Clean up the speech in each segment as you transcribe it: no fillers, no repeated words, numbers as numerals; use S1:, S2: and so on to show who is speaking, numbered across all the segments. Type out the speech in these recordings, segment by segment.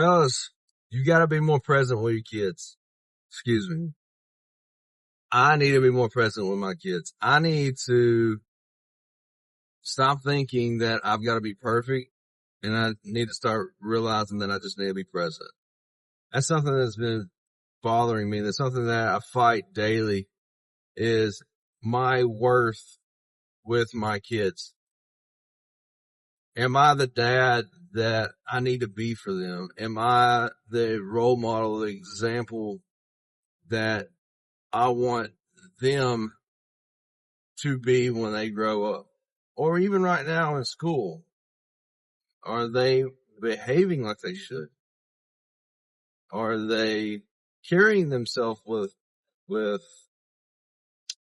S1: Fellas, you gotta be more present with your kids. Excuse me. I need to be more present with my kids. I need to stop thinking that I've got to be perfect, and I need to start realizing that I just need to be present. That's something that's been bothering me. That's something that I fight daily, is my worth with my kids. Am I the dad that I need to be for them? Am I the role model, the example that I want them to be when they grow up? Or even right now in school, are they behaving like they should? Are they carrying themselves with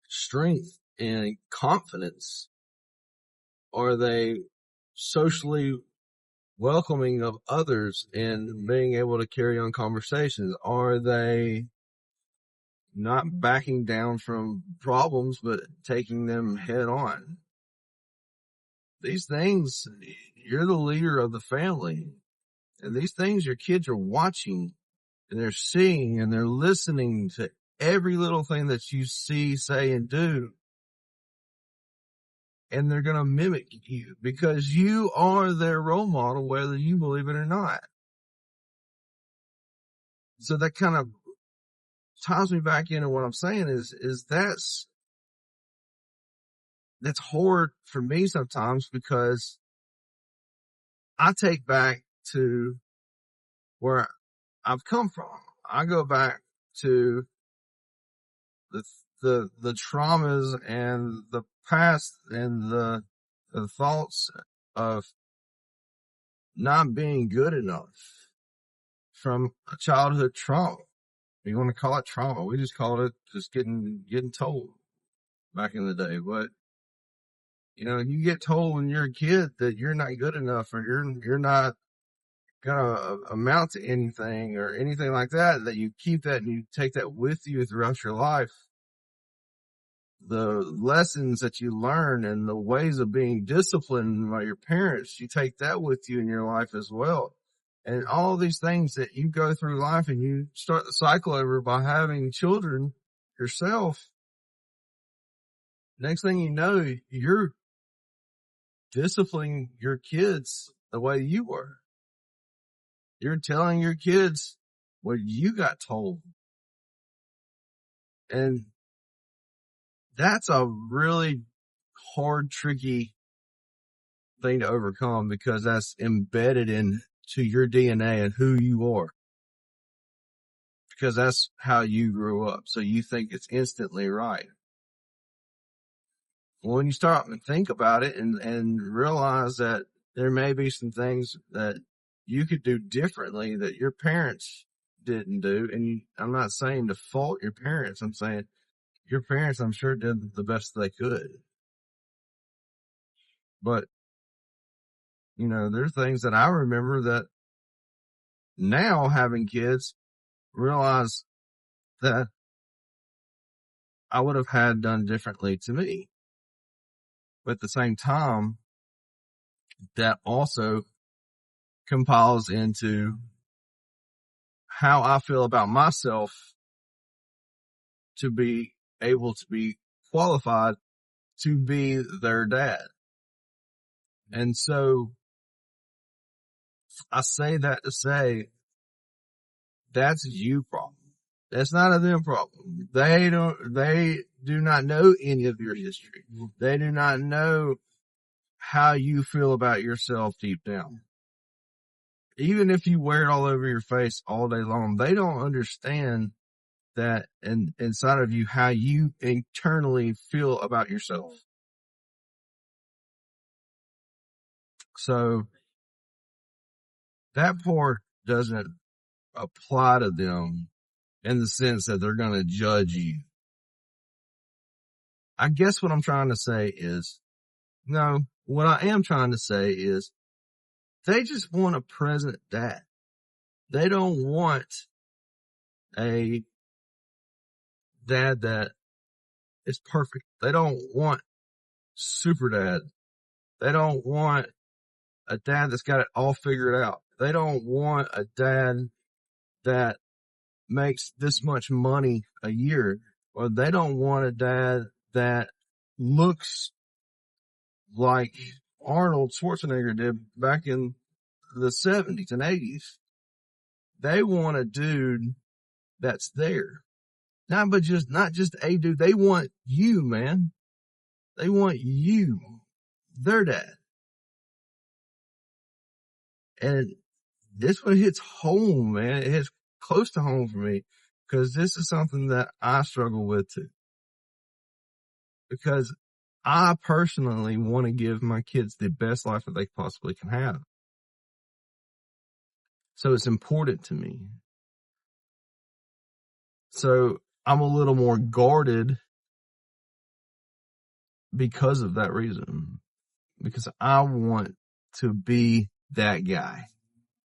S1: strength and confidence? Are they socially welcoming of others and being able to carry on conversations? Are they not backing down from problems, but taking them head on? These things, you're the leader of the family, and these things your kids are watching and they're seeing and they're listening to every little thing that you see, say, and do. And they're going to mimic you because you are their role model, whether you believe it or not. So that kind of ties me back into what I'm saying is that's hard for me sometimes, because I take back to where I've come from. I go back to the traumas and the past and the thoughts of not being good enough from a childhood trauma. You want to call it trauma. We just called it just getting told back in the day. But, you get told when you're a kid that you're not good enough, or you're not gonna amount to anything or anything like that, that you keep that and you take that with you throughout your life. The lessons that you learn and the ways of being disciplined by your parents, you take that with you in your life as well. And all these things that you go through life, and you start the cycle over by having children yourself. Next thing you know, you're disciplining your kids the way you were. You're telling your kids what you got told. And that's a really hard, tricky thing to overcome, because that's embedded into your DNA and who you are. Because that's how you grew up. So you think it's instantly right. When you start and think about it and realize that there may be some things that you could do differently that your parents didn't do. And I'm not saying to fault your parents. I'm saying your parents, I'm sure, did the best they could. But, there are things that I remember that now, having kids, realize that I would have had done differently to me. But at the same time, that also compiles into how I feel about myself to be able to be qualified to be their dad. And so I say that to say, that's a you problem. That's not a them problem. They do not know any of your history. They do not know how you feel about yourself deep down. Even if you wear it all over your face all day long, they don't understand that inside of you, how you internally feel about yourself. So that part doesn't apply to them in the sense that they're going to judge you. I guess what I'm trying to say is, no, what I am trying to say is, they just want a present dad. They don't want a dad that is perfect. They don't want super dad. They don't want a dad that's got it all figured out. They don't want a dad that makes this much money a year, or they don't want a dad that looks like Arnold Schwarzenegger did back in the 70s and 80s. They want a dude that's there. Not just a dude. They want you, man. They want you, their dad. And this one hits home, man. It hits close to home for me because this is something that I struggle with too. Because I personally want to give my kids the best life that they possibly can have. So it's important to me. So I'm a little more guarded because of that reason. Because I want to be that guy.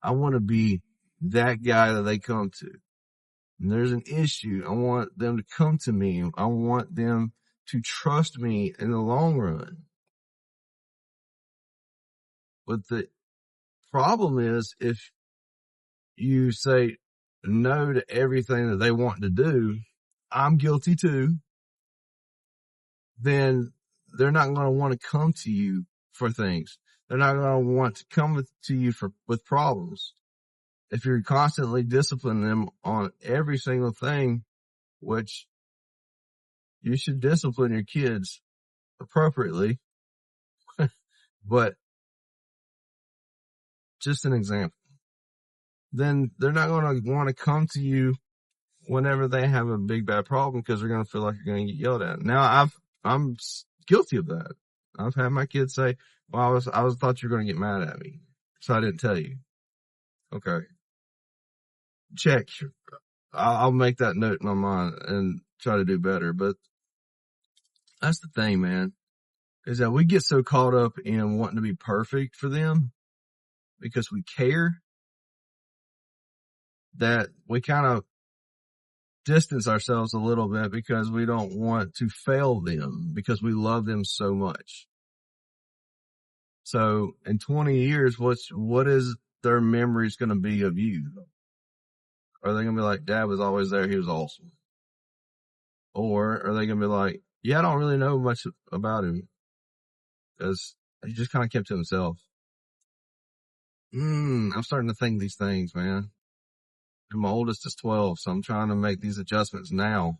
S1: I want to be that guy that they come to. And there's an issue. I want them to come to me. I want them to trust me in the long run. But the problem is if you say no to everything that they want to do, I'm guilty too, then they're not going to want to come to you for things. They're not going to want to come to you with problems. If you're constantly disciplining them on every single thing, which you should discipline your kids appropriately, but just an example, then they're not going to want to come to you whenever they have a big bad problem because they're going to feel like you're going to get yelled at. Now I'm guilty of that. I've had my kids say, well, I thought you were going to get mad at me, so I didn't tell you. Okay. Check. I'll make that note in my mind and try to do better. But that's the thing, man, is that we get so caught up in wanting to be perfect for them because we care that we kind of distance ourselves a little bit because we don't want to fail them because we love them so much. So in 20 years, what is their memories going to be of you? Are they going to be like, Dad was always there. He was awesome. Or are they going to be like, yeah, I don't really know much about him because he just kind of kept to himself. I'm starting to think these things, man. And my oldest is 12, so I'm trying to make these adjustments now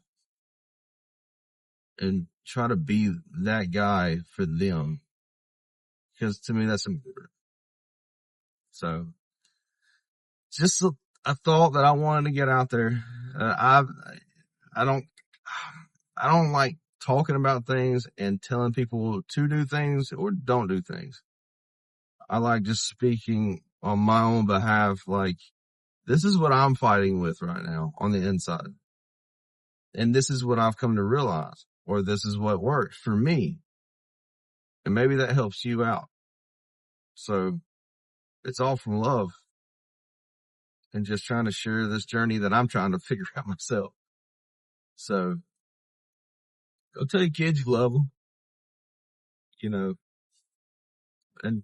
S1: and try to be that guy for them. Because to me, that's important. So just a thought that I wanted to get out there. I don't like talking about things and telling people to do things or don't do things. I like just speaking on my own behalf. Like, this is what I'm fighting with right now on the inside. And this is what I've come to realize, or this is what works for me. And maybe that helps you out. So it's all from love and just trying to share this journey that I'm trying to figure out myself. So go tell your kids you love them, and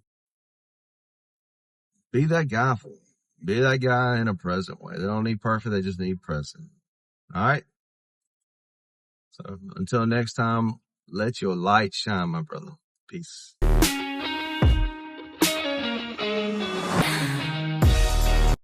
S1: be that guy for them. Be that guy in a present way. They don't need perfect. They just need present. All right. So until next time, let your light shine, my brother. Peace.